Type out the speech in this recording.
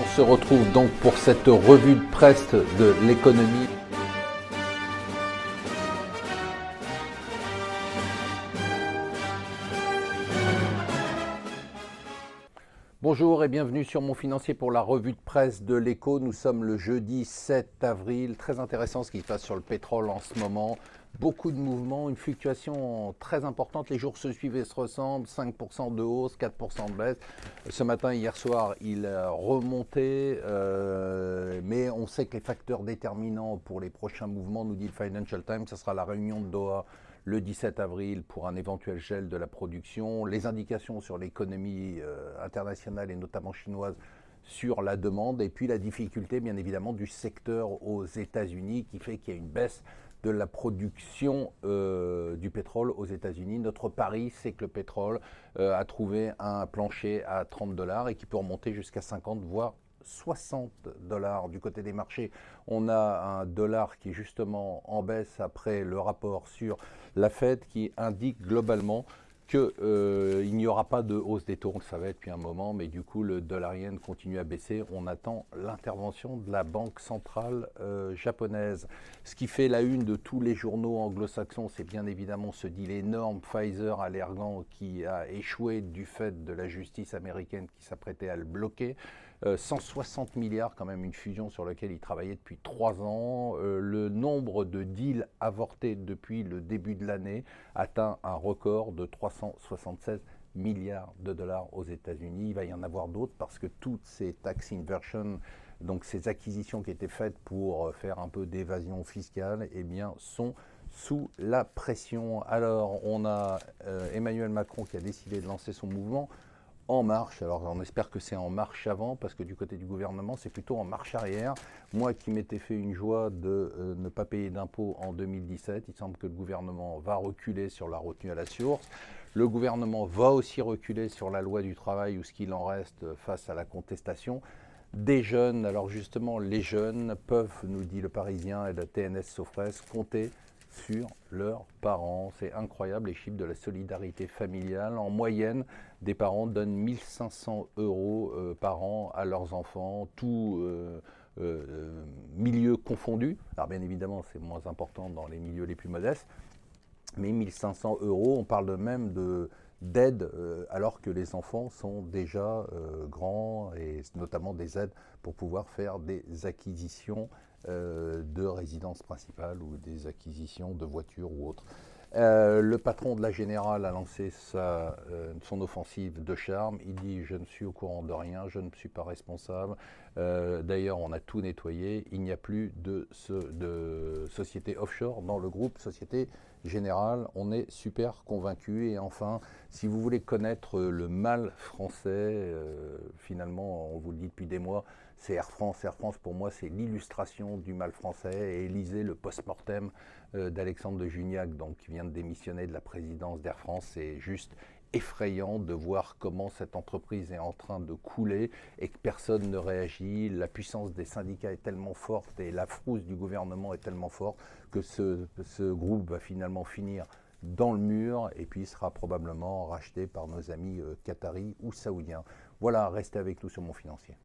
On se retrouve donc pour cette revue de presse de l'économie. Bonjour et bienvenue sur Mon Financier pour la revue de presse de l'Écho. Nous sommes le jeudi 7 avril. Très intéressant ce qui se passe sur le pétrole en ce moment. Beaucoup de mouvements, une fluctuation très importante. Les jours se suivent et se ressemblent. 5% de hausse, 4% de baisse. Ce matin, hier soir, il a remonté. Mais on sait que les facteurs déterminants pour les prochains mouvements, nous dit le Financial Times, ce sera la réunion de Doha le 17 avril pour un éventuel gel de la production, les indications sur l'économie internationale et notamment chinoise sur la demande, et puis la difficulté bien évidemment du secteur aux États-Unis qui fait qu'il y a une baisse de la production du pétrole aux États-Unis. Notre pari, c'est que le pétrole a trouvé un plancher à $30 et qui peut remonter jusqu'à 50 voire $60 du côté des marchés. On a un dollar qui est justement en baisse après le rapport sur la Fed qui indique globalement qu'il n'y aura pas de hausse des taux. On le savait depuis un moment, mais du coup le dollar yen continue à baisser. On attend l'intervention de la banque centrale japonaise. Ce qui fait la une de tous les journaux anglo-saxons, c'est bien évidemment ce deal énorme Pfizer-Allergan qui a échoué du fait de la justice américaine qui s'apprêtait à le bloquer. 160 milliards, quand même une fusion sur laquelle il travaillait depuis 3 ans. Le nombre de deals avortés depuis le début de l'année atteint un record de 376 milliards de dollars aux États-Unis. Il va y en avoir d'autres parce que toutes ces tax inversions, donc ces acquisitions qui étaient faites pour faire un peu d'évasion fiscale, eh bien, sont sous la pression. Alors, on a Emmanuel Macron qui a décidé de lancer son mouvement En Marche. Alors on espère que c'est en marche avant, parce que du côté du gouvernement, c'est plutôt en marche arrière. Moi qui m'étais fait une joie de ne pas payer d'impôts en 2017, il semble que le gouvernement va reculer sur la retenue à la source. Le gouvernement va aussi reculer sur la loi du travail ou ce qu'il en reste face à la contestation des jeunes. Alors justement, les jeunes peuvent, nous dit le Parisien et la TNS Sofres, compter sur leurs parents. C'est incroyable les chiffres de la solidarité familiale. En moyenne, des parents donnent 1500 € par an à leurs enfants, tout milieu confondu. Alors bien évidemment, c'est moins important dans les milieux les plus modestes, mais 1500 €, on parle même d'aide alors que les enfants sont déjà grands, et notamment des aides pour pouvoir faire des acquisitions de résidence principale ou des acquisitions de voitures ou autres. Le patron de la Générale a lancé son offensive de charme. Il dit « Je ne suis au courant de rien, je ne suis pas responsable. D'ailleurs, on a tout nettoyé. Il n'y a plus de société offshore dans le groupe Société Générale. On est super convaincus. » Et enfin, si vous voulez connaître le mal français, finalement, on vous le dit depuis des mois, c'est Air France. Air France, pour moi, c'est l'illustration du mal français. Et lisez le post-mortem d'Alexandre de Juniac, donc, qui vient de démissionner de la présidence d'Air France. C'est juste effrayant de voir comment cette entreprise est en train de couler et que personne ne réagit. La puissance des syndicats est tellement forte et la frousse du gouvernement est tellement forte que ce groupe va finalement finir dans le mur et puis sera probablement racheté par nos amis qataris ou saoudiens. Voilà, restez avec nous sur Mon Financier.